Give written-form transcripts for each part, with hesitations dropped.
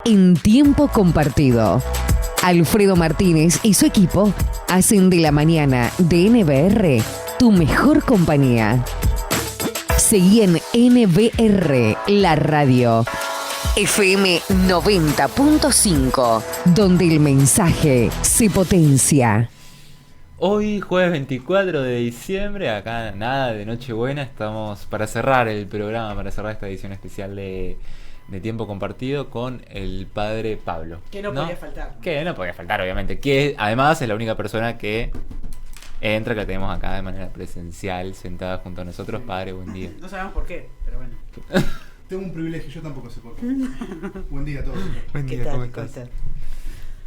en Tiempo Compartido. Alfredo Martínez y su equipo hacen de la mañana de NBR tu mejor compañía. Seguí en NBR, la radio. FM 90.5, donde el mensaje se potencia. Hoy, jueves 24 de diciembre, acá nada de Nochebuena, estamos para cerrar el programa, para cerrar esta edición especial de Tiempo Compartido con el padre Pablo. Que no podía faltar. Que no podía faltar, obviamente. Que además es la única persona que entra, que la tenemos acá de manera presencial, sentada junto a nosotros. Padre, buen día. No sabemos por qué, pero bueno. Tengo un privilegio, yo tampoco sé por qué. Buen día a todos. Buen ¿Qué día, tal? ¿cómo estás?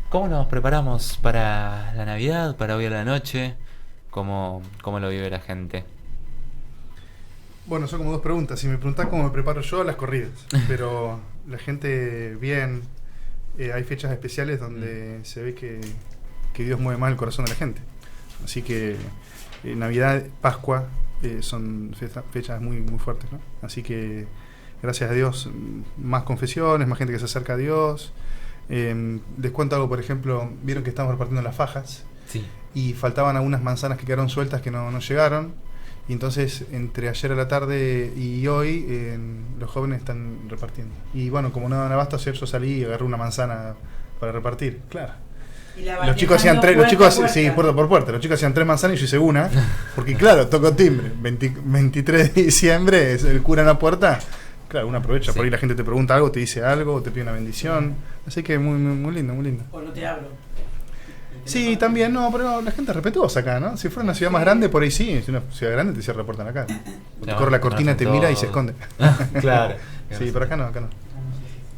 ¿Cómo nos preparamos para la Navidad, para hoy a la noche? ¿Cómo lo vive la gente? Bueno, son como dos preguntas. Si me preguntás cómo me preparo yo, las corridas. Pero la gente bien. Hay fechas especiales donde se ve que Dios mueve más el corazón de la gente. Así que Navidad, Pascua son fechas muy, muy fuertes, ¿no? Así que gracias a Dios, más confesiones, más gente que se acerca a Dios. Les cuento algo, por ejemplo, vieron que estamos repartiendo las fajas. Sí. Y faltaban algunas manzanas que quedaron sueltas que no llegaron. Y entonces, entre ayer a la tarde y hoy, los jóvenes están repartiendo. Y bueno, como no dan abasto, ayer yo salí y agarré una manzana para repartir. Claro. Los chicos hacían tres, sí, puerta por puerta. Los chicos hacían 3 manzanas y yo hice una. Porque claro, toco timbre. 23 de diciembre, el cura en la puerta. Claro, uno aprovecha, sí. Por ahí la gente te pregunta algo, te dice algo, te pide una bendición. Así que muy, muy, muy lindo, muy lindo. O no te hablo. Sí, también, no, pero la gente es respetuosa acá, ¿no? Si fuera una ciudad más grande, por ahí sí. Si una ciudad grande te cierra la puerta en la cara. Te corre la cortina, te mira y se esconde. Claro. Sí, pero acá no.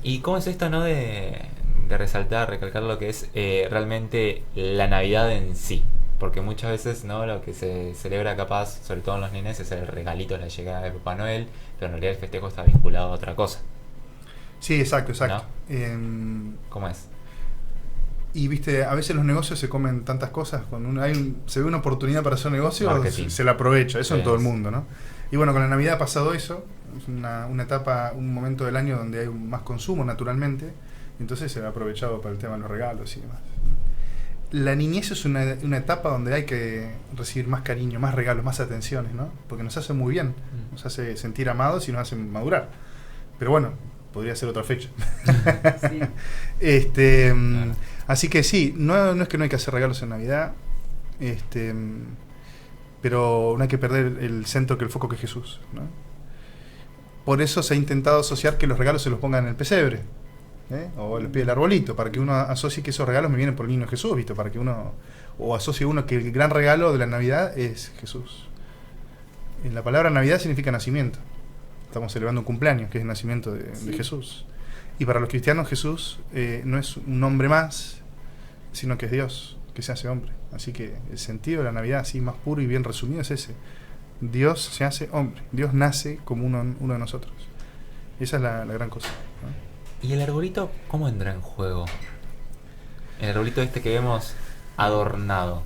¿Y cómo es esto, no, de resaltar, recalcar lo que es realmente la Navidad en sí? Porque muchas veces, ¿no?, lo que se celebra capaz, sobre todo en los nenes, es el regalito, la llegada de Papá Noel, pero en realidad el festejo está vinculado a otra cosa. Sí, exacto. ¿No? ¿Cómo es? Y viste, a veces los negocios se comen tantas cosas, cuando se ve una oportunidad para hacer negocio, se la aprovecha, eso en todo el mundo, ¿no? Y bueno, con la Navidad ha pasado eso, es una etapa, un momento del año donde hay más consumo naturalmente, entonces se ha aprovechado para el tema de los regalos y demás. La niñez es una etapa donde hay que recibir más cariño, más regalos, más atenciones, ¿no? Porque nos hace muy bien, nos hace sentir amados y nos hace madurar. Pero bueno, podría ser otra fecha. Sí. Claro. Así que sí, no es que no hay que hacer regalos en Navidad, pero no hay que perder el centro, que el foco, que es Jesús, ¿no? Por eso se ha intentado asociar que los regalos se los pongan en el pesebre, o les pide el arbolito, para que uno asocie que esos regalos me vienen por el niño Jesús, ¿viste? Para que uno, o asocie uno que el gran regalo de la Navidad es Jesús. En la palabra Navidad significa nacimiento. Estamos celebrando un cumpleaños, que es el nacimiento de Jesús. Y para los cristianos Jesús no es un hombre más, sino que es Dios, que se hace hombre. Así que el sentido de la Navidad, así más puro y bien resumido, es ese. Dios se hace hombre, Dios nace como uno de nosotros. Esa es la gran cosa, ¿no? ¿Y el arbolito cómo entra en juego? El arbolito que vemos adornado.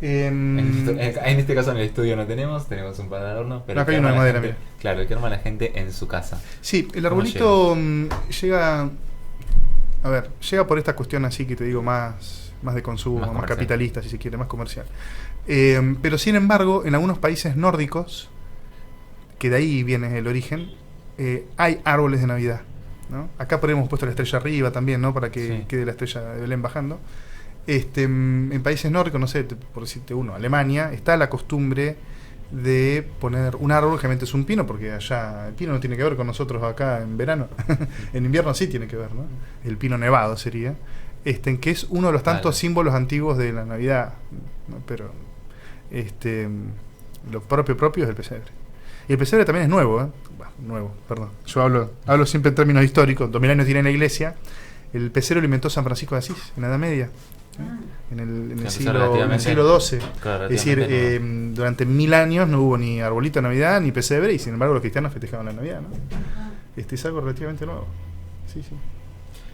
En este caso en el estudio no tenemos un par de adornos, pero acá hay uno de madera, mira. Claro, el que arma la gente en su casa. Sí, el arbolito llega por esta cuestión así que te digo más de consumo, más capitalista, si se quiere, más comercial. Pero sin embargo, en algunos países nórdicos, que de ahí viene el origen, hay árboles de Navidad, ¿no? Acá hemos puesto la estrella arriba también, ¿no? Para que quede la estrella de Belén bajando. En países nórdicos, no sé, por decirte uno, Alemania, está la costumbre de poner un árbol, generalmente es un pino, porque allá el pino no tiene que ver con nosotros acá en verano. En invierno sí tiene que ver, ¿no? El pino nevado sería, que es uno de los tantos símbolos antiguos de la Navidad, ¿no? Pero lo propio es el pesebre. Y el pesebre también es nuevo, perdón. Yo hablo siempre en términos históricos. 2000 años tiene la iglesia. El pesebre lo inventó San Francisco de Asís, en la Edad Media. En el siglo XII. Claro, es decir, durante 1000 años no hubo ni arbolito de Navidad ni pesebre, y sin embargo los cristianos festejaban la Navidad, ¿no? Es algo relativamente nuevo. Sí,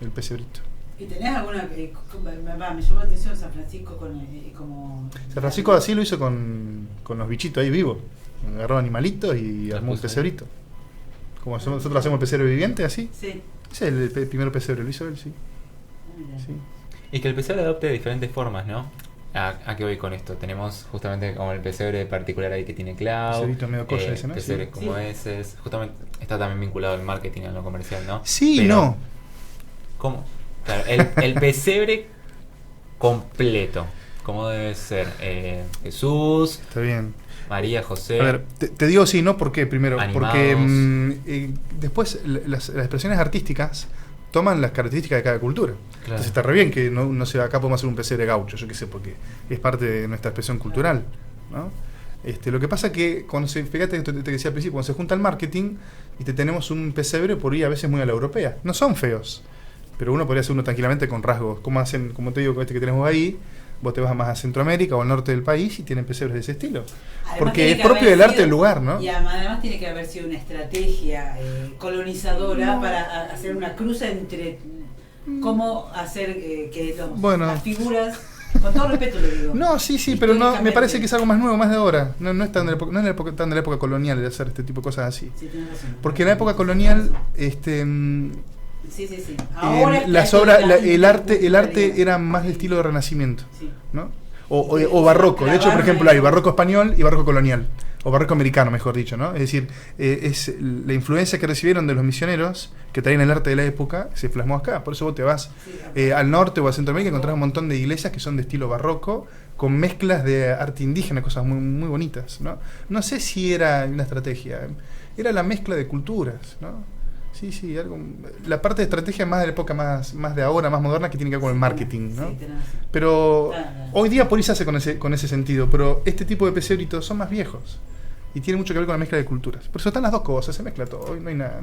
el pesebrito. ¿Y tenés alguna me llamó la atención San Francisco como San Francisco de Asís lo hizo con los bichitos ahí vivos. Agarró animalitos y armó un pesebrito. como nosotros hacemos el pesebre viviente, así. Sí. Ese es el primer pesebre, lo hizo él, sí. Mira. Sí. Y que el pesebre adopte de diferentes formas, ¿no? ¿A qué voy con esto? Tenemos justamente como el pesebre particular ahí que tiene clau. Pesebrito medio colla ese, ¿no? Pesebres Sí. como ese. Justamente está también vinculado al marketing, a lo comercial, ¿no? Sí, Pero, no. ¿cómo? Claro, el pesebre completo. ¿Cómo debe ser? Jesús, Está bien. María, José. A ver, te digo sí, no, ¿por qué? Primero, Animados. porque después las expresiones artísticas toman las características de cada cultura. Claro. Entonces está re bien que no sé, acá podemos hacer un pesebre gaucho, yo qué sé, porque es parte de nuestra expresión cultural, ¿no? Lo que pasa que, fíjate que te decía al principio, cuando se junta el marketing y te tenemos un pesebre por ahí a veces muy a la europea. No son feos, pero uno podría hacer uno tranquilamente con rasgos. Como te digo, con este que tenemos ahí, vos te vas más a Centroamérica o al norte del país y tienen pesebres de ese estilo. Además, Porque tiene es que propio haber del arte sido- del lugar, ¿no? Y además tiene que haber sido una estrategia colonizadora para hacer una cruz entre cómo hacer que Bueno. las figuras, con todo respeto lo digo. No, sí, pero no, me históricamente. parece que es algo más nuevo, más de ahora. No es tan de la época, tan de la época colonial de hacer este tipo de cosas así. Sí, tienes razón. Porque en la época colonial, Sí. Ahora está las esto obras, de la el arte interculturalidad. era más de estilo de Renacimiento, Sí. ¿no? O barroco. De hecho, por ejemplo, hay barroco español y barroco colonial. O barroco americano, mejor dicho, ¿no? Es decir, es la influencia que recibieron de los misioneros que traían el arte de la época, se plasmó acá. Por eso vos te vas al norte o a Centroamérica y encontrás un montón de iglesias que son de estilo barroco, con mezclas de arte indígena, cosas muy, muy bonitas, ¿no? No sé si era una estrategia, era la mezcla de culturas, ¿no? Sí, algo, la parte de estrategia más de la época más de ahora, más moderna, que tiene que ver con el marketing, ¿no? Sí, tenés razón. Pero Claro. hoy día por ahí se hace con ese sentido, pero este tipo de pesebritos son más viejos y tiene mucho que ver con la mezcla de culturas. Por eso están las dos cosas, se mezcla todo, hoy no hay nada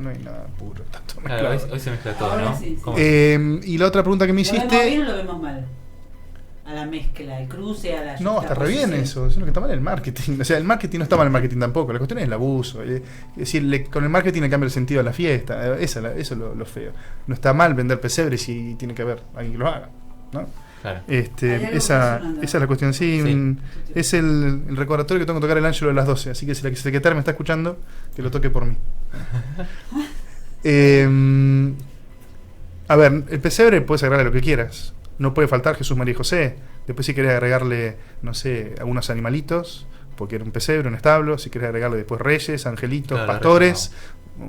puro, está todo Claro, mezclado. hoy se mezcla todo, Ahora ¿no? sí, sí. ¿Cómo? Y la otra pregunta que me ¿Lo vemos hiciste... bien o lo vemos mal? A la mezcla, el cruce, a la No, está re bien eso, sino que está mal el marketing. O sea, el marketing no está mal el marketing tampoco, la cuestión es el abuso. Es decir, con el marketing le cambia el sentido a la fiesta, eso es lo feo. No está mal vender pesebres si tiene que haber alguien que lo haga, ¿no? Claro. Hay algo Esa funcionando. es la cuestión, sí. Sí. Es el recordatorio que tengo que tocar el ángelo de las 12, así que si la secretaria me está escuchando, que lo toque por mí. A ver, el pesebre puedes agregarle lo que quieras. No puede faltar Jesús, María y José. Después si querés agregarle, no sé, algunos animalitos, porque era un pesebre, un establo. Si querés agregarle después reyes, angelitos, Claro, pastores,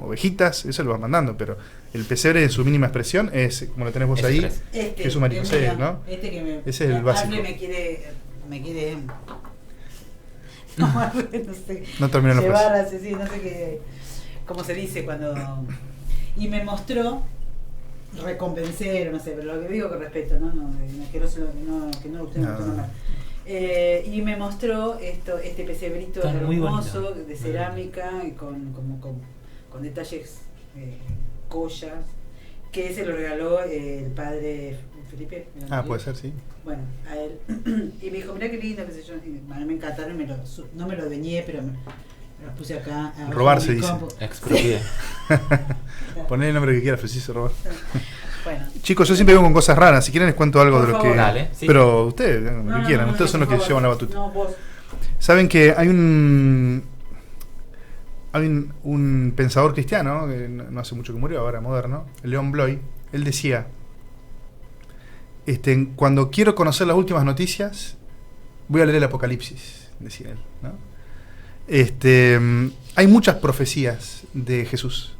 ovejitas, eso lo vas mandando. Pero el pesebre en su mínima expresión es, como lo tenés vos Esos ahí, tres. Jesús, María y José, ¿no? Este que me, Ese es el básico. me quiere no sé. No terminó la llevar frase. así, no sé qué, cómo se dice cuando, y me mostró recompensero, no sé, pero lo que digo con respeto, no que no usted no tome mal. Y me mostró este pesebrito Está muy hermoso bonito. de cerámica y con detalles collas, que se lo regaló el padre Felipe. Puede ser, sí. Bueno, a él. Y me dijo, mirá qué lindo, qué sé yo. Y, bueno, me encantaron, no me lo deñé, pero me los puse acá. Robarse, en mi dice. compu. Expropié. Poné el nombre que quieras, preciso, Robert. Bueno. Chicos, yo siempre vengo con cosas raras. Si quieren les cuento algo Por de lo favor. que... Dale, sí. Pero ustedes, lo que quieran. Ustedes son los que por llevan la favor. batuta. No, vos. Saben que hay un pensador cristiano, que no hace mucho que murió, ahora moderno, León Bloy. Él decía, cuando quiero conocer las últimas noticias, voy a leer el Apocalipsis, decía él, ¿no? Hay muchas profecías de Jesús,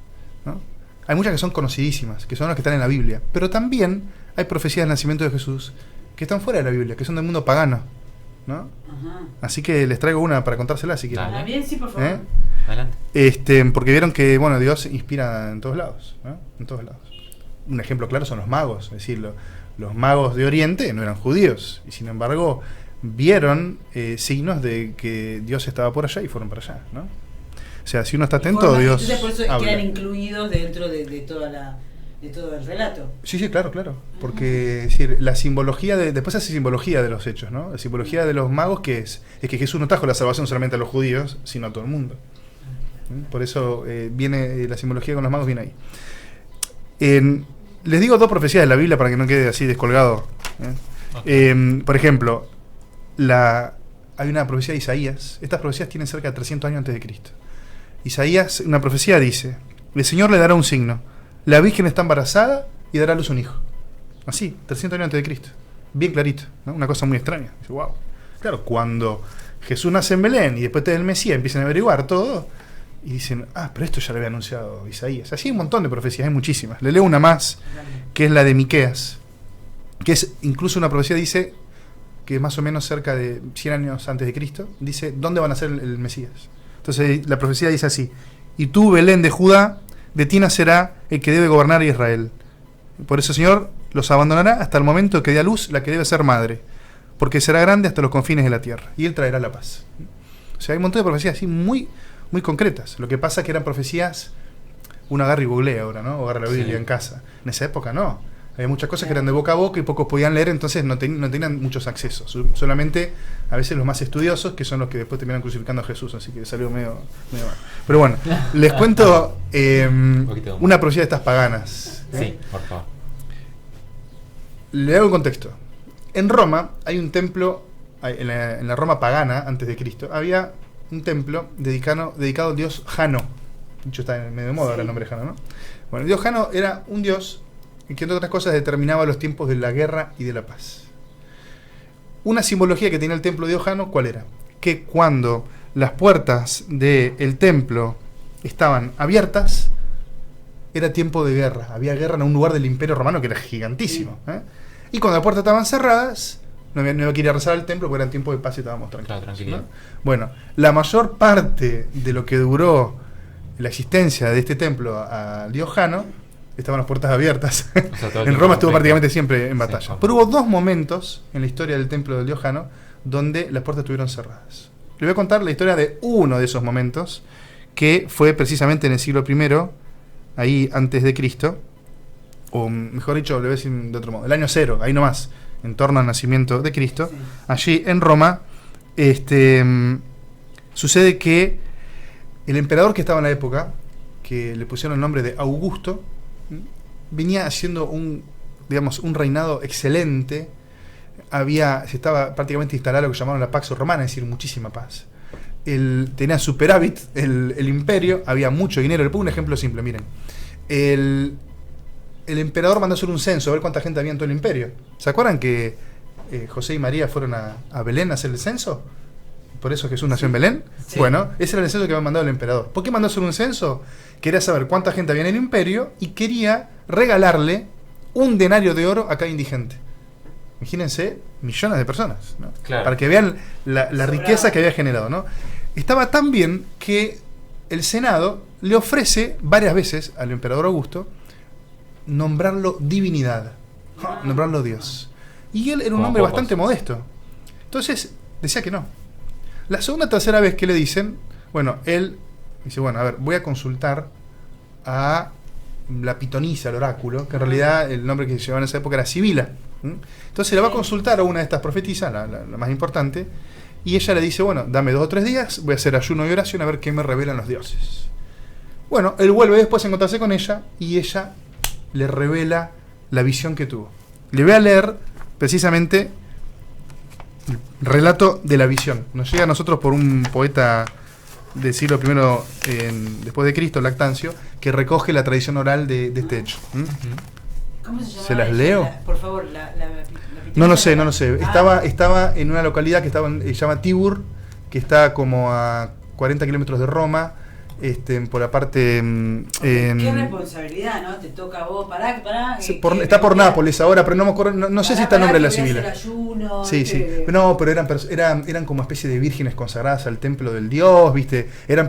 ¿no? Hay muchas que son conocidísimas, que son las que están en la Biblia, pero también hay profecías del nacimiento de Jesús que están fuera de la Biblia, que son del mundo pagano, ¿no? Ajá. Así que les traigo una para contársela si quieren. Dale. ¿Está bien? Sí, por favor. Adelante. Porque vieron que, bueno, Dios inspira en todos lados, ¿no? En todos lados. Un ejemplo claro son los magos, es decir, los magos de Oriente no eran judíos, y sin embargo vieron signos de que Dios estaba por allá y fueron para allá, ¿no? O sea, si uno está atento, Dios Entonces, por eso habla. quedan incluidos dentro de todo el relato. Sí, claro. Porque es decir, la simbología después hace simbología de los hechos, ¿no? La simbología de los magos es que Jesús no trajo la salvación solamente a los judíos, sino a todo el mundo. Por eso viene la simbología con los magos, viene ahí. Les digo dos profecías de la Biblia para que no quede así descolgado. Por ejemplo, hay una profecía de Isaías. Estas profecías tienen cerca de 300 años antes de Cristo. Isaías, una profecía dice: el Señor le dará un signo. La Virgen está embarazada y dará a luz un hijo. Así, 300 años antes de Cristo. Bien clarito, ¿no? Una cosa muy extraña. Dice, wow. Claro, cuando Jesús nace en Belén y después del Mesías empiezan a averiguar todo y dicen, pero esto ya lo había anunciado Isaías. Así hay un montón de profecías, hay muchísimas. Le leo una más, que es la de Miqueas, que es incluso una profecía, dice que más o menos cerca de 100 años antes de Cristo, dice, ¿dónde van a ser el Mesías? Entonces la profecía dice así, y tú, Belén de Judá, de ti nacerá el que debe gobernar a Israel. Por eso, Señor, los abandonará hasta el momento que dé a luz la que debe ser madre, porque será grande hasta los confines de la tierra, y él traerá la paz. O sea, hay un montón de profecías así muy, muy concretas. Lo que pasa es que eran profecías, uno agarra y googlea ahora, ¿no? O agarra la Biblia en casa. En esa época no. Había muchas cosas que eran de boca a boca y pocos podían leer, entonces no tenían muchos accesos. Solamente a veces los más estudiosos, que son los que después terminan crucificando a Jesús, así que salió medio mal. Pero bueno, les cuento una profecía de estas paganas. Sí, por favor. Le hago un contexto. En Roma hay un templo, en la Roma pagana, antes de Cristo, había un templo dedicado al dios Jano. De hecho está en medio de moda ahora el nombre Jano, ¿no? Bueno, el dios Jano era un dios que entre otras cosas determinaba los tiempos de la guerra y de la paz. Una simbología que tenía el templo de Jano, ¿cuál era? Que cuando las puertas del templo estaban abiertas, era tiempo de guerra. Había guerra en un lugar del Imperio Romano que era gigantísimo. Y cuando las puertas estaban cerradas, no iba a querer rezar al templo porque era tiempo de paz y estábamos tranquilos. Claro, ¿no? Bueno, la mayor parte de lo que duró la existencia de este templo al dios Jano, estaban las puertas abiertas. O sea, en Roma estuvo prácticamente siempre en batalla. Sí, pero hubo 2 momentos en la historia del templo del dios Jano donde las puertas estuvieron cerradas. Le voy a contar la historia de uno de esos momentos, que fue precisamente en el siglo I, ahí antes de Cristo, o mejor dicho, le voy a decir de otro modo, el año 0, ahí nomás, en torno al nacimiento de Cristo. Sí. Allí en Roma, sucede que el emperador que estaba en la época, que le pusieron el nombre de Augusto, venía haciendo un reinado excelente. Se estaba prácticamente instalado lo que llamaban la Pax Romana, es decir, muchísima paz. Tenía superávit el imperio, había mucho dinero. Le pongo un ejemplo simple, miren. El emperador mandó a hacer un censo a ver cuánta gente había en todo el imperio. ¿Se acuerdan que José y María fueron a Belén a hacer el censo? Por eso Jesús nació en Belén. Sí. Bueno, ese era el censo que había mandado el emperador. ¿Por qué mandó a hacer un censo? Quería saber cuánta gente había en el imperio y quería regalarle un denario de oro a cada indigente. Imagínense, millones de personas, ¿no? Claro. Para que vean la riqueza que había generado, ¿no? Estaba tan bien que el Senado le ofrece varias veces al emperador Augusto nombrarlo divinidad, nombrarlo Dios. Y él era un hombre bastante modesto. Entonces decía que no. La segunda o tercera vez que le dicen, bueno, él dice, bueno, a ver, voy a consultar a la pitonisa, el oráculo, que en realidad el nombre que se llevaba en esa época era Sibila. Entonces le va a consultar a una de estas profetisas, la más importante, y ella le dice, bueno, dame 2 o 3 días, voy a hacer ayuno y oración a ver qué me revelan los dioses. Bueno, él vuelve después a encontrarse con ella y ella le revela la visión que tuvo. Le voy a leer precisamente el relato de la visión. Nos llega a nosotros por un poeta del siglo I después de Cristo, Lactancio, que recoge la tradición oral de este hecho. ¿Cómo se llama? ¿Se las leo? Por favor, No lo sé. Estaba en una localidad que se llama Tibur, que está como a 40 kilómetros de Roma, por la parte... qué responsabilidad, ¿no? Te toca a vos, pará. Está por Nápoles ahora, pero no me acuerdo, no sé si está el nombre de la Sibila. Sí. No, pero eran como especie de vírgenes consagradas al templo del dios, ¿viste? Eran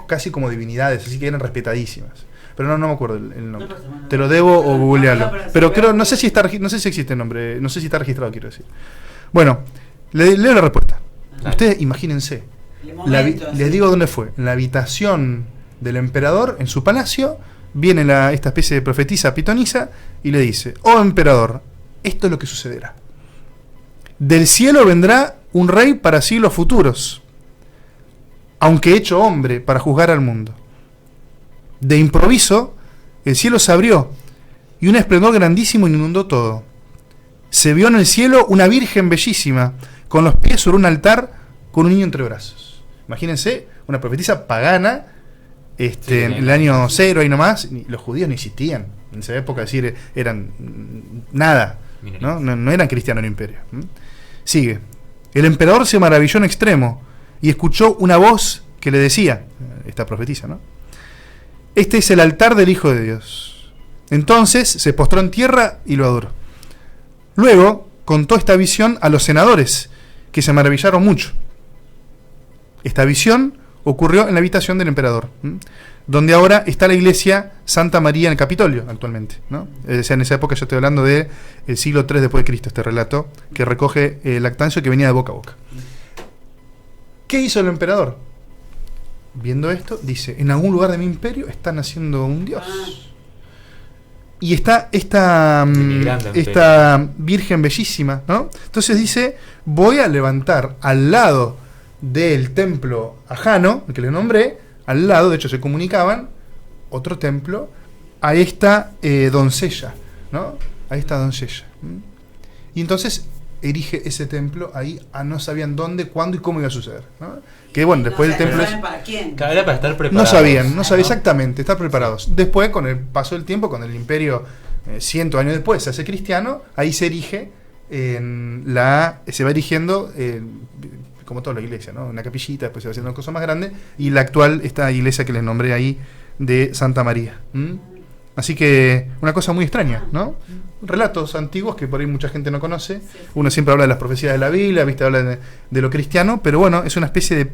casi como divinidades, así que eran respetadísimas. Pero no me acuerdo el nombre. Te lo debo o googlealo. Pero creo, no sé si existe el nombre, no sé si está registrado, quiero decir. Bueno, leo la respuesta. Dale. Ustedes imagínense. Les digo dónde fue. En la habitación del emperador, en su palacio, viene esta especie de profetisa pitonisa y le dice: oh emperador, esto es lo que sucederá. Del cielo vendrá un rey para siglos futuros, aunque hecho hombre para juzgar al mundo. De improviso, el cielo se abrió y un esplendor grandísimo inundó todo. Se vio en el cielo una virgen bellísima, con los pies sobre un altar, con un niño entre brazos. Imagínense, una profetisa pagana en el año 0 y nomás, los judíos no existían. En esa época, es decir, eran nada, no eran cristianos en el imperio. Sigue. El emperador se maravilló en extremo y escuchó una voz que le decía, esta profetisa, ¿no? Este es el altar del Hijo de Dios. Entonces se postró en tierra y lo adoró. Luego contó esta visión a los senadores, que se maravillaron mucho. Esta visión ocurrió en la habitación del emperador, donde ahora está la iglesia Santa María en el Capitolio actualmente, ¿no? O sea, en esa época yo estoy hablando del siglo III después de Cristo, este relato que recoge Lactancio, que venía de boca a boca. ¿Qué hizo el emperador? Viendo esto, dice, en algún lugar de mi imperio está naciendo un dios. Y está esta virgen bellísima, ¿no? Entonces dice, voy a levantar al lado del templo ajano, el que le nombré, al lado, de hecho se comunicaban, otro templo, a esta doncella, ¿no? A esta doncella. Y entonces erige ese templo ahí, no sabían dónde, cuándo y cómo iba a suceder, ¿no? Que bueno, después del templo... ¿Para quién? Era para estar preparados. No sabían exactamente, estar preparados. Después, con el paso del tiempo, con el imperio, 100 años después, se hace cristiano, ahí se erige, se va erigiendo, como toda la iglesia, ¿no? Una capillita, después se va haciendo una cosa más grande, y la actual, esta iglesia que les nombré ahí, de Santa María. Así que, una cosa muy extraña, ¿no? Relatos antiguos que por ahí mucha gente no conoce. Uno siempre habla de las profecías de la Biblia, ¿viste? Habla de lo cristiano, pero bueno, es una especie de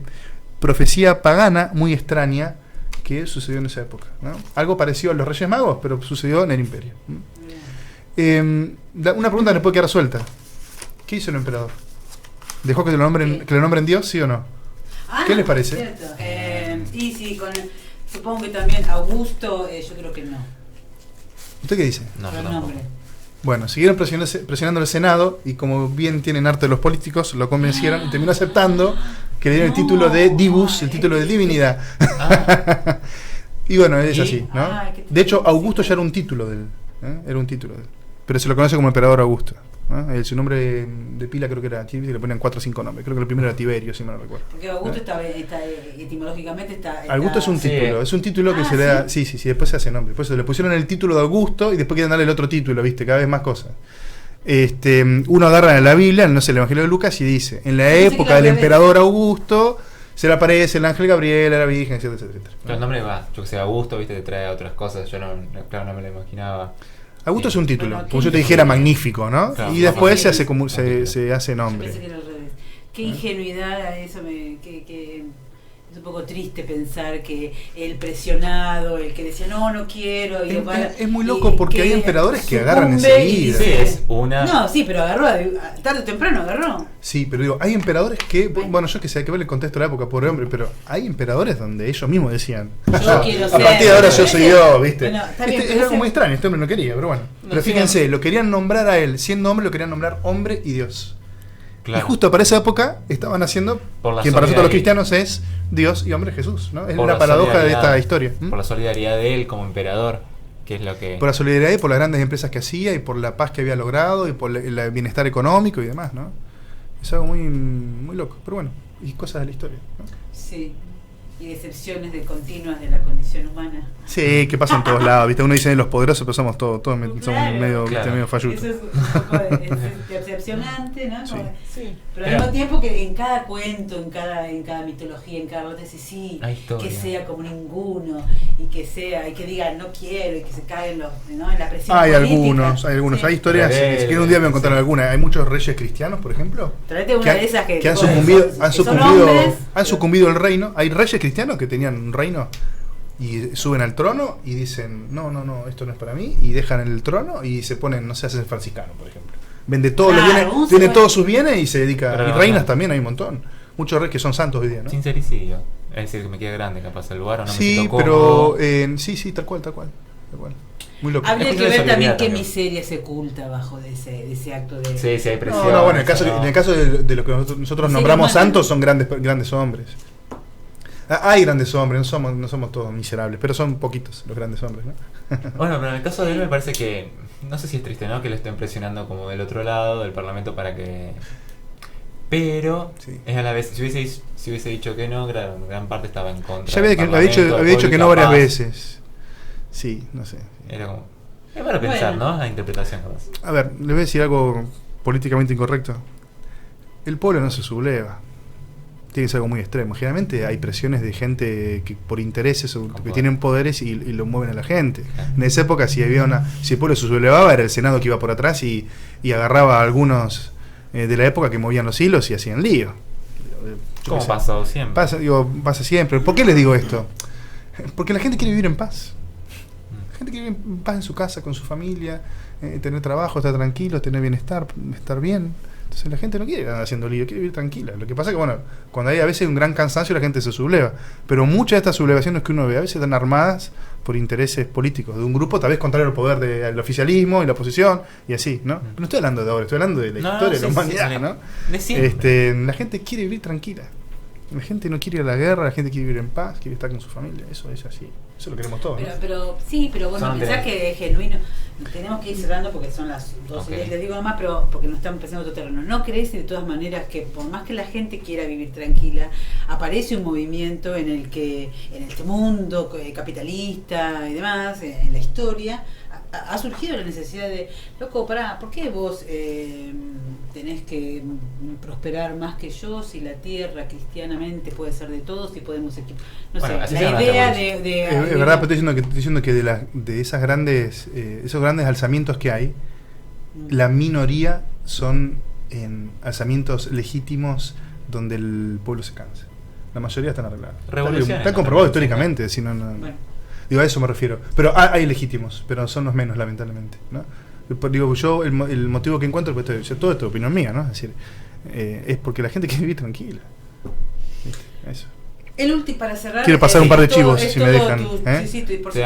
profecía pagana muy extraña que sucedió en esa época, ¿no? Algo parecido a los Reyes Magos, pero sucedió en el imperio. Una pregunta que le puede quedar suelta. ¿Qué hizo el emperador? ¿Dejó que le nombren Dios, sí o no? ¿Qué les parece? Cierto. Y sí, supongo que también Augusto, yo creo que no. ¿Usted qué dice? No, Los no. nombres. Bueno, siguieron presionando el Senado y como bien tienen arte los políticos, lo convencieron y terminó aceptando que le dieron el título de divus, el título de divinidad. Y bueno, es así, ¿no? De hecho, Augusto ya era un título de él, era un título de él, pero se lo conoce como emperador Augusto, ¿no? Su nombre de pila creo que era, le ponían 4 o 5 nombres, creo que el primero era Tiberio, si no recuerdo. Porque Augusto está etimológicamente está... Augusto es un título, es un título que se le da, sí, después se hace nombre, después le pusieron el título de Augusto y después quieren darle el otro título, ¿viste? Cada vez más cosas. Uno agarra en la Biblia, no sé, el Evangelio de Lucas, y dice, en la época del emperador Augusto se le aparece el ángel Gabriel a la Virgen, etcétera. Pero el nombre va, yo que sé, Augusto, viste, te trae otras cosas, yo no me lo imaginaba. Augusto es un título, Bueno, como yo te dijera magnífico, ¿no? Claro, y después sí, se hace como se hace nombre. Pensé que era al revés. Qué ingenuidad a eso, que es un poco triste pensar que el presionado, el que decía no quiero... Y Es muy loco porque hay emperadores que agarran enseguida. Sí, es una... No, sí, pero agarró, tarde o temprano agarró. Sí, pero digo, hay emperadores que, bueno, yo que sé, hay que ver el contexto de la época, pobre hombre, pero hay emperadores donde ellos mismos decían, Yo quiero a ser. partir de ahora yo soy yo, ¿viste? Bueno, está bien, Es pero algo muy extraño, este hombre no quería, pero bueno. Pero fíjense, lo querían nombrar a él, siendo hombre lo querían nombrar hombre y Dios. Claro. Y justo para esa época estaban haciendo quien para nosotros los cristianos es Dios y hombre Jesús, ¿no? Es la paradoja de esta historia. Por la solidaridad de él como emperador, que es lo que... Por la solidaridad y por las grandes empresas que hacía y por la paz que había logrado y por el bienestar económico y demás, ¿no? Es algo muy, muy loco, pero bueno, y cosas de la historia, ¿no? Sí, y decepciones continuas de la condición humana. Sí, que pasa en todos lados, ¿viste? Uno dice los poderosos, pero somos todos somos medio, claro. medio fallutos. Eso es un poco decepcionante, ¿no? Sí. Sí. Pero al mismo tiempo que en cada cuento, en cada mitología, en cada relato, sí, que sea como ninguno, y que digan no quiero, y que se caen ¿no? en la presión Hay política. algunos, Sí. hay historias, si quieren un día me voy a contar alguna. Hay muchos reyes cristianos, por ejemplo, Traete una de esas que han son hombres, sucumbido el reino. Hay reyes cristianos que tenían un reino y suben al trono y dicen no, esto no es para mí, y dejan el trono y se ponen, no sé, hacen franciscano, por ejemplo. Vende todos los bienes, tiene todos sus bienes y se dedica. Pero y reinas también hay un montón. Muchos reyes que son santos hoy día, ¿no? Sin sericidio. Es decir, que me queda grande capaz el lugar o no me Sí, siento pero cómodo. sí, tal cual. Muy loco. habría Es que cuestión de ver también solidaridad qué también. miseria se oculta bajo de ese acto de... Sí, hay presión. No, bueno, en el caso de lo que nosotros Sí, nombramos que más- santos son grandes hombres. Hay grandes hombres, no somos todos miserables, pero son poquitos los grandes hombres, ¿no? Bueno, pero en el caso de él me parece que, no sé si es triste, ¿no? Que lo estén presionando como del otro lado del Parlamento para que... pero Sí. es a la vez, si hubiese dicho que no, gran parte estaba en contra. Ya había dicho que no varias veces. Sí, no sé. Era como, es para pensar, ¿no? La interpretación. A ver, les voy a decir algo políticamente incorrecto. El pueblo no se subleva. Tiene que ser algo muy extremo. Generalmente hay presiones de gente que por intereses o que tienen poderes y lo mueven a la gente. En esa época, si el pueblo se sublevaba, era el Senado que iba por atrás y agarraba a algunos de la época que movían los hilos y hacían lío. Como pasó siempre. Pasa siempre. ¿Por qué les digo esto? Porque la gente quiere vivir en paz. La gente quiere vivir en paz en su casa, con su familia, tener trabajo, estar tranquilo, tener bienestar, estar bien. Entonces la gente no quiere andar haciendo lío, quiere vivir tranquila. Lo que pasa es que, bueno, cuando hay a veces un gran cansancio, la gente se subleva. Pero muchas de estas sublevaciones que uno ve a veces están armadas por intereses políticos de un grupo, tal vez contrario al poder del oficialismo y la oposición, y así, ¿no? Pero no estoy hablando de ahora, estoy hablando de la historia de la humanidad, ¿no? La gente quiere vivir tranquila. La gente no quiere ir a la guerra, la gente quiere vivir en paz, quiere estar con su familia. Eso es así. Eso lo queremos todos. Pero bueno, pensás que es genuino. Tenemos que ir cerrando porque son las 12. Okay. Les digo nomás, pero porque nos están empezando otro terreno. ¿No crees de todas maneras que por más que la gente quiera vivir tranquila, aparece un movimiento en el que en este mundo capitalista y demás, en la historia, ha surgido la necesidad de, loco, pará, ¿por qué vos tenés que prosperar más que yo si la tierra cristianamente puede ser de todos y podemos no sé, la idea de es verdad, pero estoy diciendo que de esas grandes esos grandes alzamientos que hay, la minoría son en alzamientos legítimos donde el pueblo se cansa. La mayoría están arreglados. Está comprobado históricamente, si no. Bueno. Digo, a eso me refiero. Pero hay legítimos, pero son los menos, lamentablemente, ¿no? Digo, yo el motivo que encuentro, pues todo esto es opinión mía, ¿no? Es decir, es porque la gente quiere vivir tranquila. ¿Viste? Eso. El último, para cerrar. Quiero pasar un par de chivos, si me dejan. Sí, por te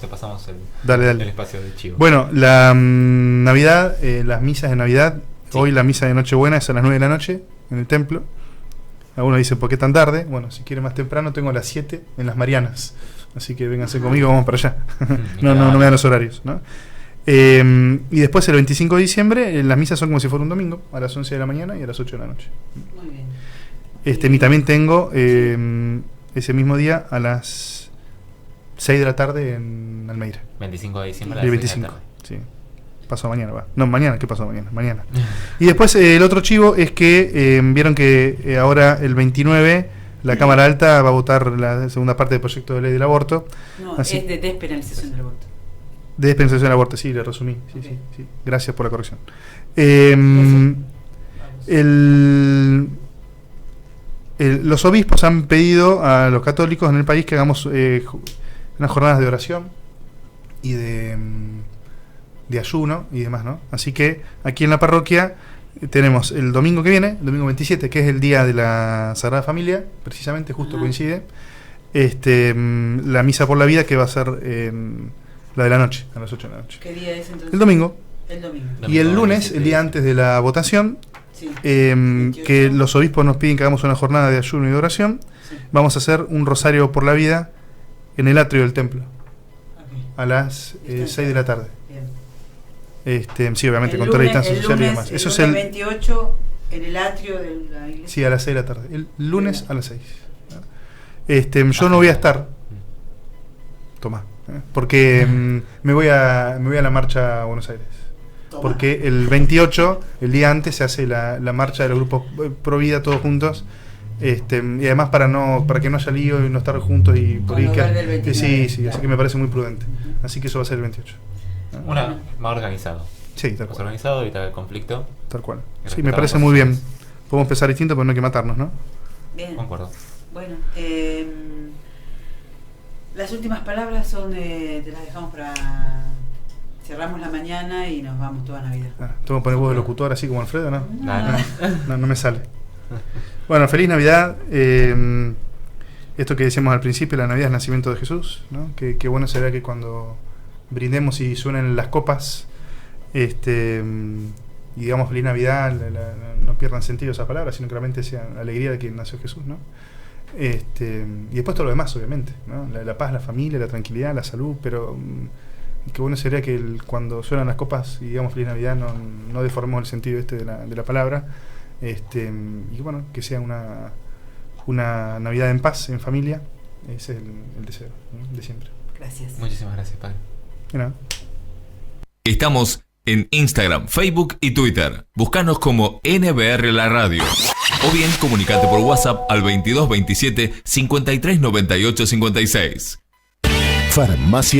pasamos el espacio de chivos. Bueno, la Navidad, las misas de Navidad. Sí. Hoy la misa de Nochebuena es a las 9 de la noche en el templo. Algunos dicen, ¿por qué tan tarde? Bueno, si quieren más temprano, tengo a las 7 en las Marianas. Así que vénganse conmigo, vamos para allá. no me dan los horarios, ¿no? Y después el 25 de diciembre las misas son como si fuera un domingo, a las 11 de la mañana y a las 8 de la noche. Muy bien. Y también tengo ese mismo día a las 6 de la tarde en Almeida. 25 de diciembre. El 25, sí. Pasó mañana, va. No, mañana, ¿qué pasó mañana? Mañana. Y después el otro chivo es que vieron que ahora el 29 la Cámara Alta va a votar la segunda parte del proyecto de ley del aborto. No, es de despenalización del aborto. De despenalización del aborto, sí, le resumí. Sí. Gracias por la corrección. Los obispos han pedido a los católicos en el país que hagamos unas jornadas de oración y de ayuno y demás, ¿no? Así que aquí en la parroquia tenemos el domingo que viene, el domingo 27, que es el día de la Sagrada Familia, precisamente, justo coincide, la misa por la vida, que va a ser la de la noche, a las 8 de la noche. ¿Qué día es entonces? El domingo. Y el lunes, 27. el día antes de la votación, sí, que los obispos nos piden que hagamos una jornada de ayuno y de oración, sí, vamos a hacer un rosario por la vida en el atrio del templo, a las 6 de la tarde. Sí, obviamente con toda la distancia social y demás. Eso es el 28 en el atrio de la iglesia. Sí, a las 6 de la tarde. El lunes a las 6. Yo no voy a estar. Tomá. Porque me voy a la marcha a Buenos Aires. Toma. Porque el 28, el día antes, se hace la marcha de los grupos Pro Vida todos juntos. Y además para que no haya lío y no estar juntos y por ahí que sí, así que me parece muy prudente. Así que eso va a ser el 28. Más organizado. Sí, tal cual. Más organizado, evitar el conflicto. Tal cual. Sí, me parece muy bien. Podemos empezar distinto, pero no hay que matarnos, ¿no? Bien. Concuerdo. Bueno, las últimas palabras son te las dejamos para... Cerramos la mañana y nos vamos toda Navidad. ¿Tengo que poner voz de locutor así como Alfredo, no? No me sale. Bueno, feliz Navidad. Esto que decíamos al principio, la Navidad es el nacimiento de Jesús, ¿no? Qué bueno será que cuando brindemos y suenen las copas y digamos feliz Navidad, no pierdan sentido esas palabras, sino que realmente sea la alegría de que nació Jesús, ¿no? Y después todo lo demás, obviamente, ¿no? La paz, la familia, la tranquilidad, la salud, pero qué bueno sería que cuando suenan las copas y digamos feliz Navidad no deformemos el sentido de la palabra, Y bueno, que sea una Navidad en paz, en familia. Ese es el deseo, ¿no? De siempre. Gracias. Muchísimas gracias, padre. De nada. Estamos en Instagram, Facebook y Twitter. Búscanos como NBR La Radio. O bien comunicate por WhatsApp al 2227 53 98 56. Farmacia